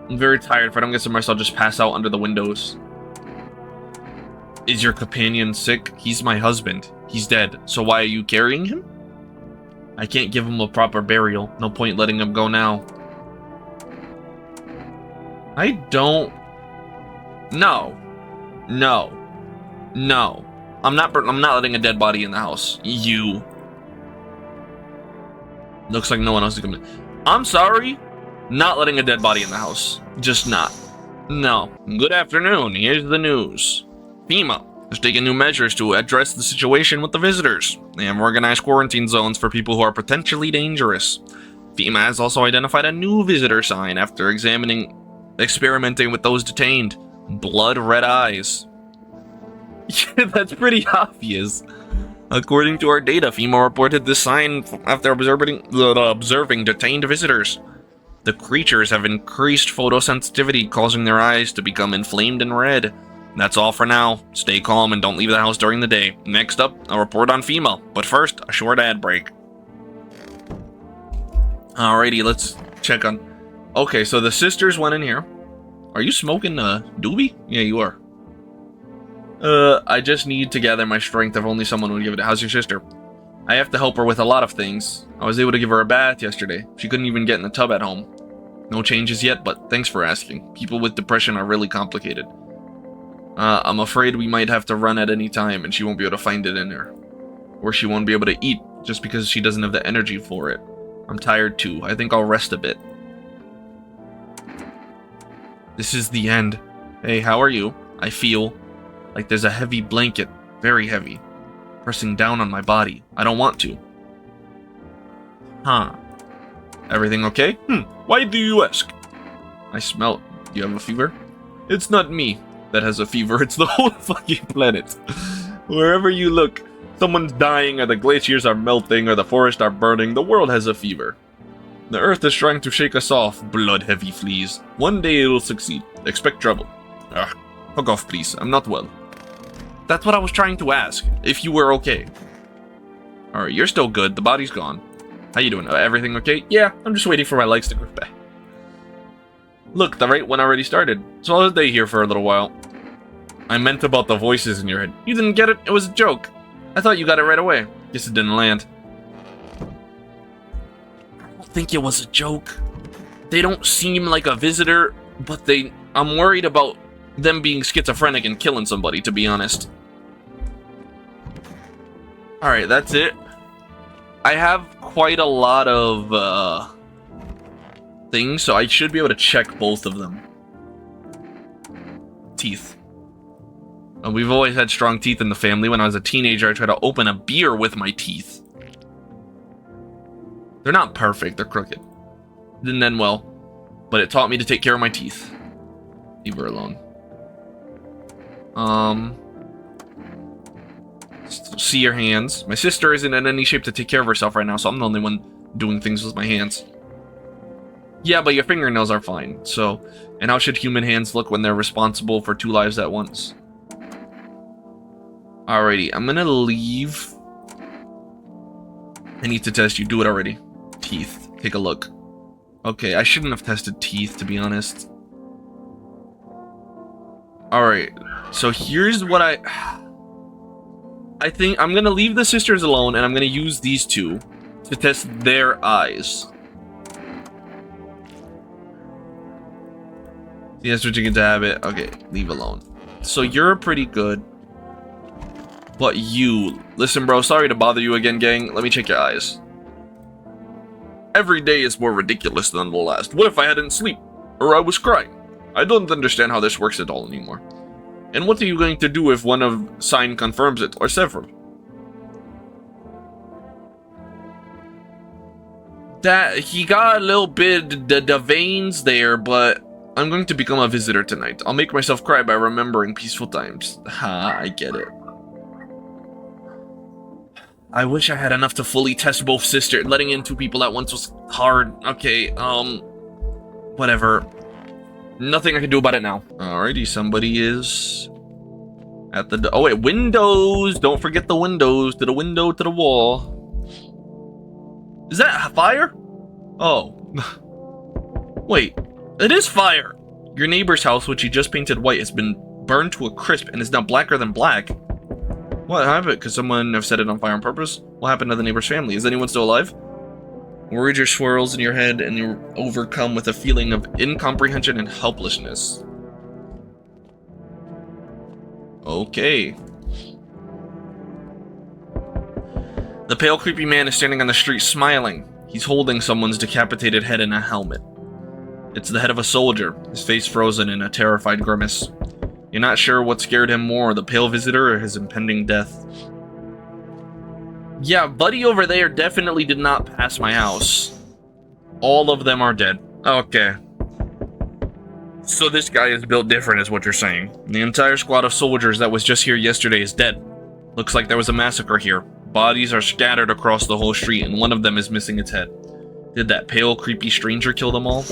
Speaker 1: I'm very tired. If I don't get some rest, I'll just pass out under the windows. Is your companion sick? He's my husband. He's dead. So why are you carrying him? I can't give him a proper burial. No point letting him go now. I don't... No. No. No. I'm not letting a dead body in the house. You. Looks like no one else is coming. I'm sorry. Not letting a dead body in the house. Just not. No. Good afternoon. Here's the news. FEMA has taken new measures to address the situation with the visitors. They have organized quarantine zones for people who are potentially dangerous. FEMA has also identified a new visitor sign after experimenting with those detained. Blood red eyes. Yeah, that's pretty obvious. According to our data, FEMA reported this sign after observing detained visitors. The creatures have increased photosensitivity, causing their eyes to become inflamed and red. That's all for now. Stay calm and don't leave the house during the day. Next up, a report on FEMA. But first, a short ad break. Alrighty, let's check on... Okay, so the sisters went in here. Are you smoking doobie? Yeah, you are. I just need to gather my strength if only someone would give it. How's your sister? I have to help her with a lot of things. I was able to give her a bath yesterday. She couldn't even get in the tub at home. No changes yet, but thanks for asking. People with depression are really complicated. I'm afraid we might have to run at any time and she won't be able to find it in her. Or she won't be able to eat just because she doesn't have the energy for it. I'm tired too. I think I'll rest a bit. This is the end. Hey, how are you? I feel like there's a heavy blanket, very heavy, pressing down on my body. I don't want to. Huh. Everything okay? Why do you ask? I smell... Do you have a fever? It's not me that has a fever, it's the whole fucking planet. Wherever you look, someone's dying, or the glaciers are melting, or the forests are burning. The world has a fever. The earth is trying to shake us off, blood-heavy fleas. One day it'll succeed. Expect trouble. Fuck off, please. I'm not well. That's what I was trying to ask. If you were okay. Alright, you're still good. The body's gone. How you doing? Everything okay? Yeah, I'm just waiting for my legs to grow back. Look, the right one already started. So I'll stay here for a little while. I meant about the voices in your head. You didn't get it? It was a joke. I thought you got it right away. Guess it didn't land. I don't think it was a joke. They don't seem like a visitor, but I'm worried about them being schizophrenic and killing somebody, to be honest. Alright, that's it. I have quite a lot of things, so I should be able to check both of them. Teeth. We've always had strong teeth in the family. When I was a teenager, I tried to open a beer with my teeth. They're not perfect, they're crooked. Didn't end well, but it taught me to take care of my teeth. Leave her alone. See your hands. My sister isn't in any shape to take care of herself right now, so I'm the only one doing things with my hands. Yeah, but your fingernails are fine, so... And how should human hands look when they're responsible for 2 lives at once? Alrighty, I'm gonna leave. I need to test you. Do it already. Teeth. Take a look. Okay, I shouldn't have tested teeth, to be honest. Alright, so here's what I think I'm gonna leave the sisters alone, and I'm gonna use these two to test their eyes. See, that's what you get to have it. Okay, leave alone. So you're pretty good. But you... Listen, bro, sorry to bother you again, gang. Let me check your eyes. Every day is more ridiculous than the last. What if I hadn't sleep? Or I was crying? I don't understand how this works at all anymore. And what are you going to do if one of sign confirms it, or several? That, he got a little bit the veins there, but I'm going to become a visitor tonight. I'll make myself cry by remembering peaceful times. Ha, I get it. I wish I had enough to fully test both sisters. Letting in 2 people at once was hard. Okay, whatever. Nothing I can do about it now. Alrighty, somebody is at the... Oh, wait, windows! Don't forget the windows. To the window, to the wall. Is that fire? Oh. Wait, it is fire! Your neighbor's house, which you just painted white, has been burned to a crisp and is now blacker than black. What happened? Could someone have set it on fire on purpose? What happened to the neighbor's family? Is anyone still alive? Worried swirls in your head and you're overcome with a feeling of incomprehension and helplessness. Okay. The pale, creepy man is standing on the street smiling. He's holding someone's decapitated head in a helmet. It's the head of a soldier, his face frozen in a terrified grimace. You're not sure what scared him more, the pale visitor or his impending death. Yeah, buddy over there definitely did not pass my house. All of them are dead. Okay. So this guy is built different is what you're saying. The entire squad of soldiers that was just here yesterday is dead. Looks like there was a massacre here. Bodies are scattered across the whole street and one of them is missing its head. Did that pale, creepy stranger kill them all?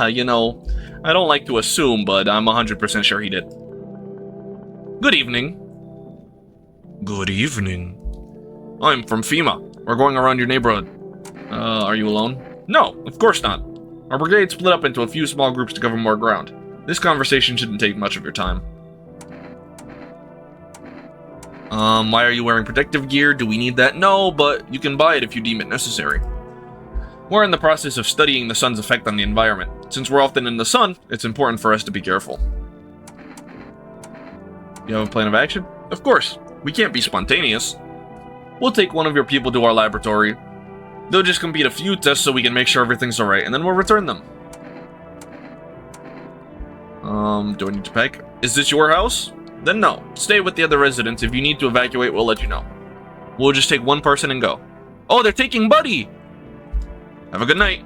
Speaker 1: You know, I don't like to assume, but I'm 100% sure he did. Good evening. Good evening. I'm from FEMA. We're going around your neighborhood. Are you alone? No, of course not. Our brigade split up into a few small groups to cover more ground. This conversation shouldn't take much of your time. Why are you wearing protective gear? Do we need that? No, but you can buy it if you deem it necessary. We're in the process of studying the sun's effect on the environment. Since we're often in the sun, it's important for us to be careful. You have a plan of action? Of course. We can't be spontaneous. We'll take one of your people to our laboratory. They'll just complete a few tests so we can make sure everything's alright, and then we'll return them. Do I need to pack? Is this your house? Then no. Stay with the other residents. If you need to evacuate, we'll let you know. We'll just take one person and go. Oh, they're taking Buddy! Have a good night.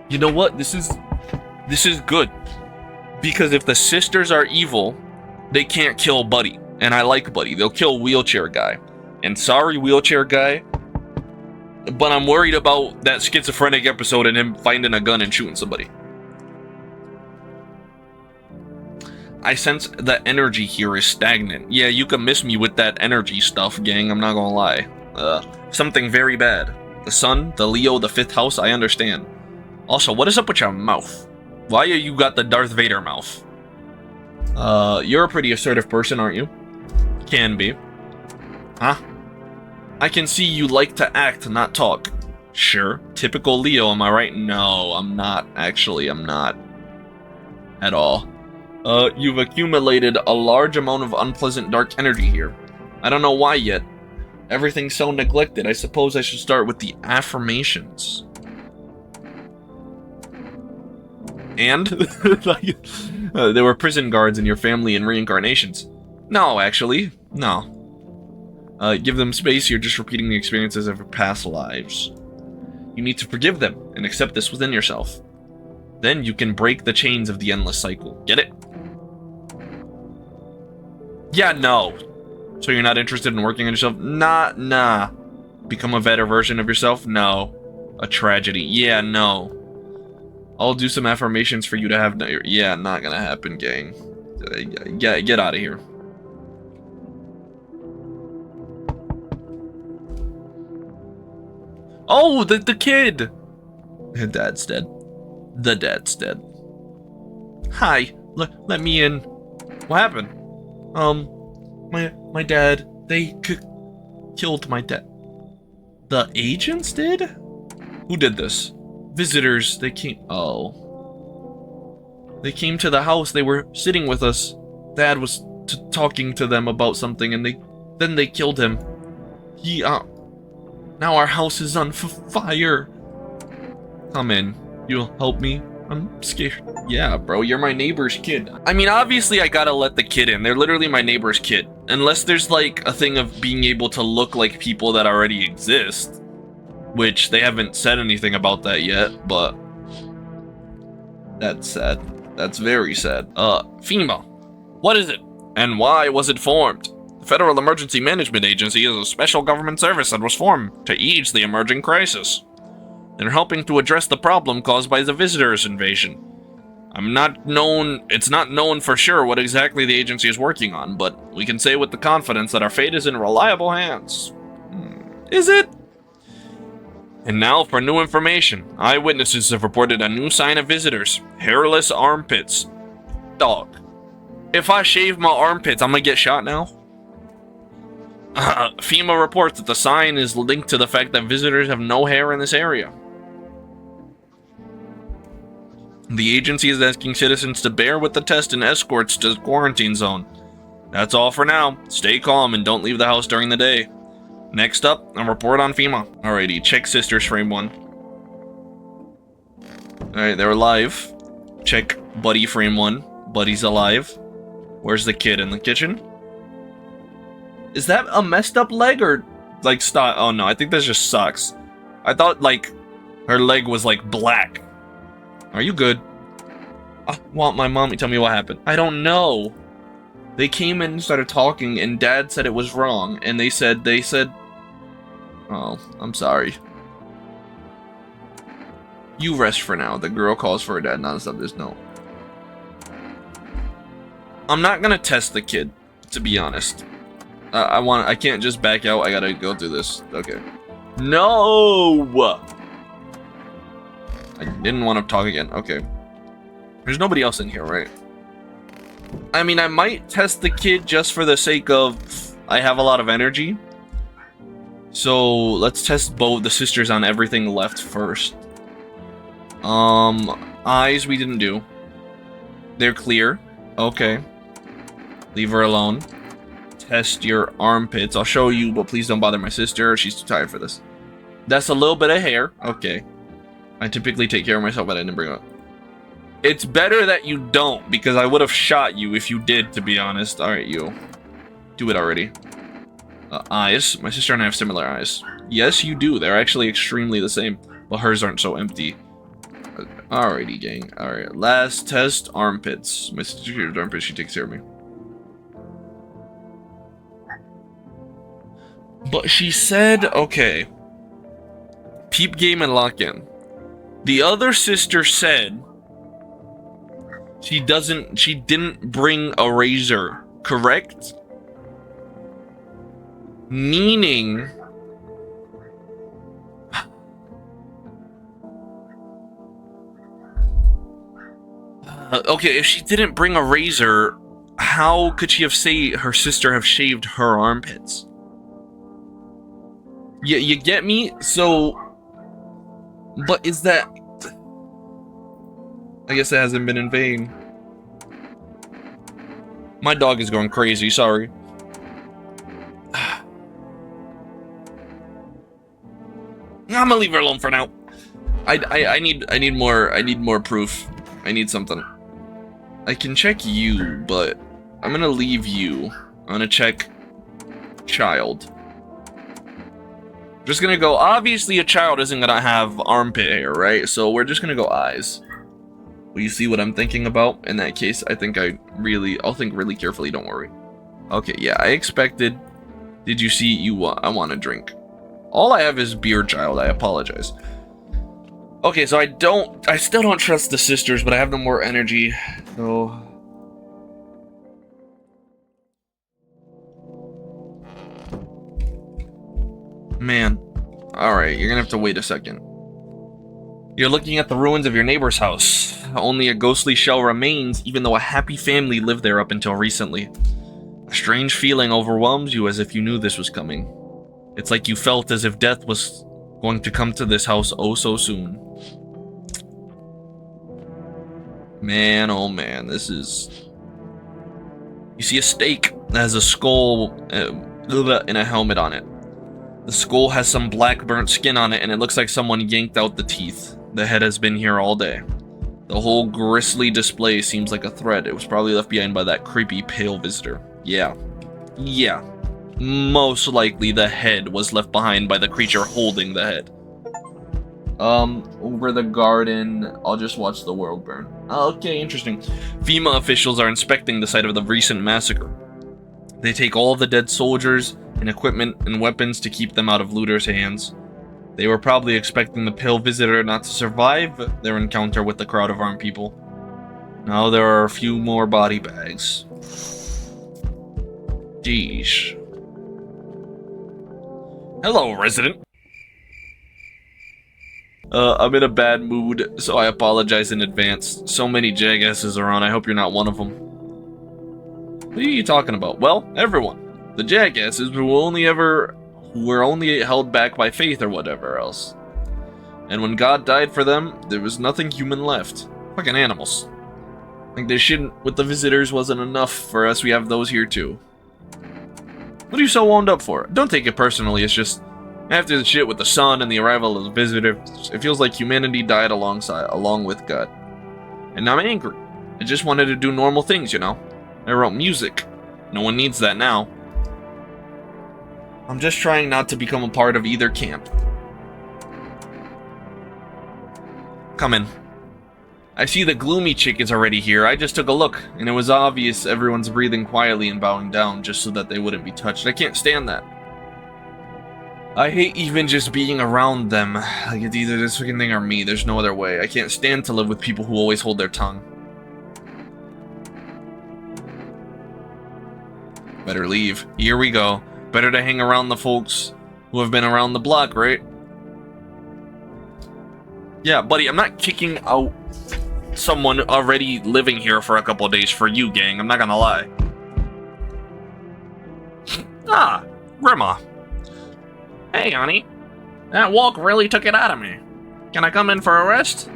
Speaker 1: You know what? This is good. Because if the sisters are evil, they can't kill Buddy. And I like Buddy. They'll kill Wheelchair Guy. And sorry, Wheelchair Guy, but I'm worried about that schizophrenic episode and him finding a gun and shooting somebody. I sense the energy here is stagnant. Yeah, you can miss me with that energy stuff, gang. I'm not gonna lie. Something very bad. The sun, the Leo, the 5th house, I understand. Also, what is up with your mouth? Why are you got the Darth Vader mouth? You're a pretty assertive person, aren't you? Can be. Huh? I can see you like to act, not talk. Sure. Typical Leo, am I right? No, I'm not. Actually, I'm not. At all. You've accumulated a large amount of unpleasant dark energy here. I don't know why yet. Everything's so neglected. I suppose I should start with the affirmations. And? There were prison guards in your family and reincarnations. No, actually. No. Give them space, you're just repeating the experiences of your past lives. You need to forgive them and accept this within yourself. Then you can break the chains of the endless cycle. Get it? Yeah, no. So you're not interested in working on yourself? Nah. Become a better version of yourself? No. A tragedy? Yeah, no. I'll do some affirmations for you to have... Yeah, not gonna happen, gang. Get out of here. Oh, the kid! Dad's dead. The dad's dead. Hi, let me in. What happened? My dad, they killed my dad. The agents did? Who did this? Visitors, they came, They came to the house, they were sitting with us. Dad was talking to them about something and then they killed him. Now our house is on fire. Come in. You'll help me? I'm scared. Yeah, bro, you're my neighbor's kid. I mean, obviously I gotta let the kid in. They're literally my neighbor's kid. Unless there's like a thing of being able to look like people that already exist. Which they haven't said anything about that yet, but... That's sad. That's very sad. FEMA. What is it? And why was it formed? The Federal Emergency Management Agency is a special government service that was formed to ease the emerging crisis. They're helping to address the problem caused by the visitors' invasion. It's not known for sure what exactly the agency is working on, but we can say with the confidence that our fate is in reliable hands. Is it? And now for new information. Eyewitnesses have reported a new sign of visitors. Hairless armpits. Dog. If I shave my armpits, I'm gonna get shot now? FEMA reports that the sign is linked to the fact that visitors have no hair in this area. The agency is asking citizens to bear with the test and escorts to the quarantine zone. That's all for now. Stay calm and don't leave the house during the day. Next up, a report on FEMA. Alrighty, check Sisters Frame 1. Alright, they're alive. Check Buddy Frame 1. Buddy's alive. Where's the kid? In the kitchen? Is that a messed up leg or like style? Oh no, I think that's just socks. I thought like her leg was like black. Are you good? I want my mom to tell me what happened. I don't know. They came in and started talking and Dad said it was wrong. And they said, oh, I'm sorry. You rest for now. The girl calls for her dad nonstop. There's no. I'm not gonna test the kid, to be honest. I can't just back out. I gotta go through this. Okay. No! I didn't want to talk again. Okay. There's nobody else in here, right? I mean, I might test the kid just for the sake of I have a lot of energy. So let's test both the sisters on everything left first. Eyes we didn't do. They're clear. Okay. Leave her alone. Test your armpits. I'll show you, but please don't bother my sister. She's too tired for this. That's a little bit of hair. Okay. I typically take care of myself, but I didn't bring it up. It's better that you don't, because I would have shot you if you did, to be honest. Alright, you. Do it already. Eyes. My sister and I have similar eyes. Yes, you do. They're actually extremely the same, but hers aren't so empty. Alrighty, gang. Alright, last test, armpits. My sister's armpits, she takes care of me. But she said, okay. Peep game and lock in. The other sister said she didn't bring a razor, correct? Meaning okay, if she didn't bring a razor, how could she have her sister have shaved her armpits? Yeah, you get me? So, but is that? I guess it hasn't been in vain. My dog is going crazy. Sorry. I'm gonna leave her alone for now. I need more proof. I need something. I can check you, but I'm gonna leave you. I'm gonna check child. Just gonna go, obviously a child isn't gonna have armpit hair, right? So we're just gonna go eyes. Will you see what I'm thinking about? In that case, I think I'll think really carefully, don't worry. Okay, yeah, I expected. Did you see I want a drink. All I have is beer, child, I apologize. Okay, so I still don't trust the sisters, but I have no more energy, so. Man. Alright, you're gonna have to wait a second. You're looking at the ruins of your neighbor's house. Only a ghostly shell remains, even though a happy family lived there up until recently. A strange feeling overwhelms you as if you knew this was coming. It's like you felt as if death was going to come to this house oh so soon. Man, oh man, this is... You see a stake that has a skull and a helmet on it. The skull has some black burnt skin on it, and it looks like someone yanked out the teeth. The head has been here all day. The whole grisly display seems like a threat. It was probably left behind by that creepy pale visitor. Yeah. Yeah. Most likely the head was left behind by the creature holding the head. Over the garden, I'll just watch the world burn. Okay, interesting. FEMA officials are inspecting the site of the recent massacre. They take all of the dead soldiers and equipment and weapons to keep them out of looters' hands. They were probably expecting the pale visitor not to survive their encounter with the crowd of armed people. Now there are a few more body bags. Jeez. Hello, resident. I'm in a bad mood, so I apologize in advance. So many jackasses around, I hope you're not one of them. What are you talking about? Well, everyone. The jackasses were only held back by faith or whatever else. And when God died for them, there was nothing human left. Fucking animals. Like this shit with the visitors wasn't enough for us, we have those here too. What are you so wound up for? Don't take it personally, it's just after the shit with the sun and the arrival of the visitors, it feels like humanity died along with God. And I'm angry. I just wanted to do normal things, you know? I wrote music. No one needs that now. I'm just trying not to become a part of either camp. Come in. I see the gloomy chick is already here. I just took a look, and it was obvious everyone's breathing quietly and bowing down just so that they wouldn't be touched. I can't stand that. I hate even just being around them. Like, it's either this freaking thing or me. There's no other way. I can't stand to live with people who always hold their tongue. Better leave. Here we go. Better to hang around the folks who have been around the block, right? Yeah, buddy, I'm not kicking out someone already living here for a couple of days for you, gang. I'm not gonna lie. Ah, Grandma.
Speaker 2: Hey, honey. That walk really took it out of me. Can I come in for a rest?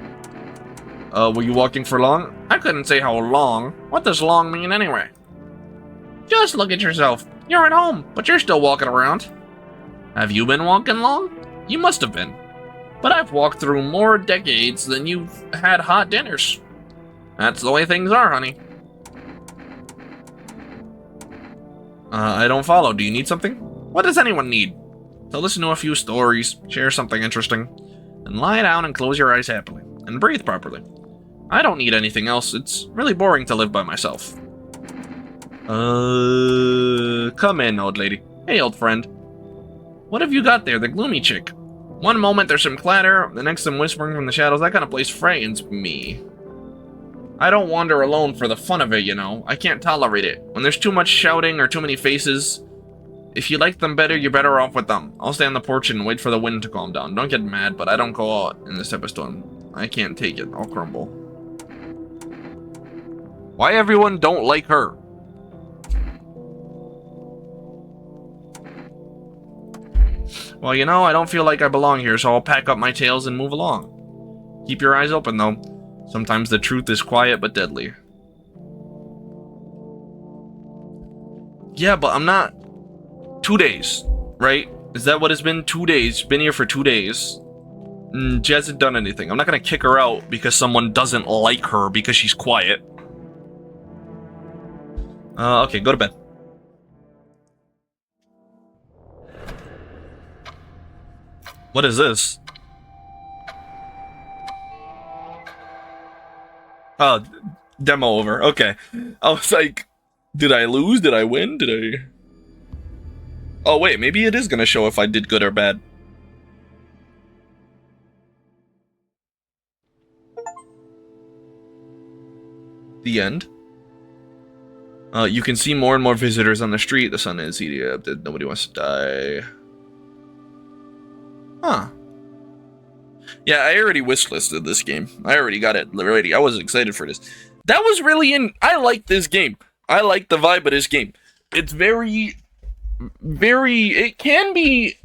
Speaker 1: Were you walking for long?
Speaker 2: I couldn't say how long. What does long mean anyway? Just look at yourself. You're at home, but you're still walking around. Have you been walking long? You must have been. But I've walked through more decades than you've had hot dinners. That's the way things are, honey.
Speaker 1: I don't follow. Do you need something?
Speaker 2: What does anyone need? To listen to a few stories, share something interesting, and lie down and close your eyes happily, and breathe properly. I don't need anything else. It's really boring to live by myself.
Speaker 1: Come in, old lady.
Speaker 2: Hey, old friend. What have you got there, the gloomy chick? One moment there's some clatter, the next some whispering from the shadows. That kind of place frightens me. I don't wander alone for the fun of it, you know. I can't tolerate it. When there's too much shouting or too many faces, if you like them better, you're better off with them. I'll stay on the porch and wait for the wind to calm down. Don't get mad, but I don't go out in this type of storm. I can't take it. I'll crumble.
Speaker 1: Why everyone don't like her?
Speaker 2: Well, you know, I don't feel like I belong here, so I'll pack up my tails and move along. Keep your eyes open, though. Sometimes the truth is quiet but deadly.
Speaker 1: Yeah, but I'm not... 2 days, right? Is that what it's been? 2 days. Been here for 2 days. She hasn't done anything. I'm not gonna kick her out because someone doesn't like her because she's quiet. Okay, go to bed. What is this? Oh, demo over. Okay. I was like, did I lose? Did I win? Did I... Oh, wait, maybe it is gonna show if I did good or bad. The end. You can see more and more visitors on the street. The sun is heating up. Nobody wants to die. Huh. Yeah, I already wishlisted this game. I already got it ready. I was excited for this. That was really I like this game. I like the vibe of this game. It's very... It can be...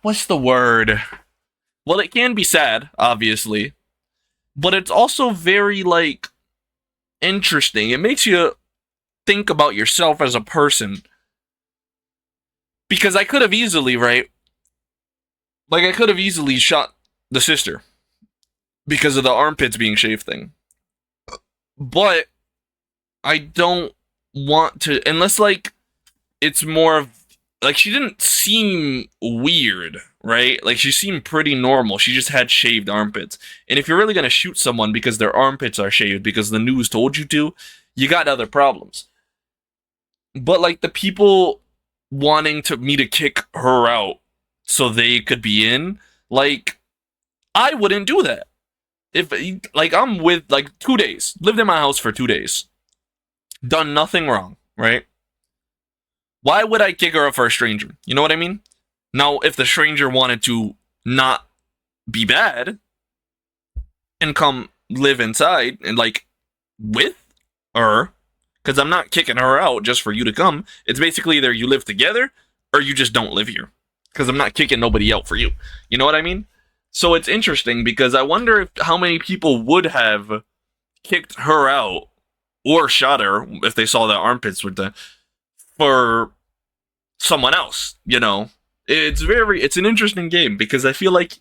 Speaker 1: what's the word? Well, it can be sad, obviously. But it's also very, like, interesting. It makes you think about yourself as a person. Because I could have easily, right? Like, I could have easily shot the sister. Because of the armpits being shaved thing. But I don't want to... Unless, like, it's more of... Like, she didn't seem weird, right? Like, she seemed pretty normal. She just had shaved armpits. And if you're really gonna shoot someone because their armpits are shaved because the news told you to, you got other problems. But, like, the people wanting me to kick her out so they could be in, Like, I wouldn't do that. If, like, I'm with, like, 2 days, lived in my house for 2 days, done nothing wrong, right? Why would I kick her up for a stranger? You know what I mean? Now, if the stranger wanted to not be bad and come live inside and, like, with her, because I'm not kicking her out just for you to come. It's basically either you live together or you just don't live here. Because I'm not kicking nobody out for you. You know what I mean? So it's interesting because I wonder if how many people would have kicked her out or shot her if they saw the armpits with the for someone else, you know. It's an interesting game because I feel like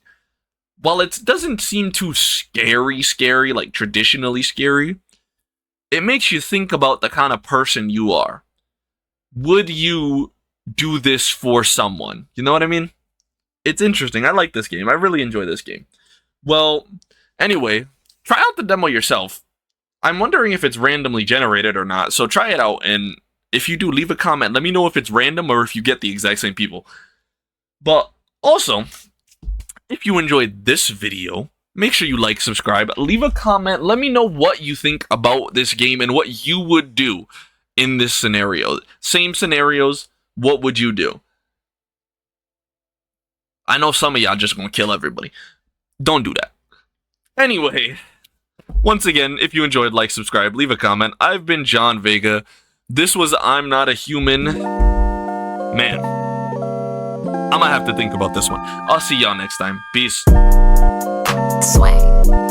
Speaker 1: while it doesn't seem too scary, like traditionally scary, it makes you think about the kind of person you are. Would you do this for someone? You know what I mean? It's interesting. I like this game. I really enjoy this game. Well, anyway, try out the demo yourself. I'm wondering if it's randomly generated or not, so try it out, and if you do, leave a comment. Let me know if it's random or if you get the exact same people. But also, if you enjoyed this video, make sure you like, subscribe, leave a comment. Let me know what you think about this game and what you would do in this scenario. Same scenarios, what would you do? I know some of y'all just gonna kill everybody. Don't do that. Anyway, once again, if you enjoyed, like, subscribe, leave a comment. I've been John Vega. This was I'm Not a Human. Man, I'm gonna have to think about this one. I'll see y'all next time. Peace.
Speaker 3: Sway.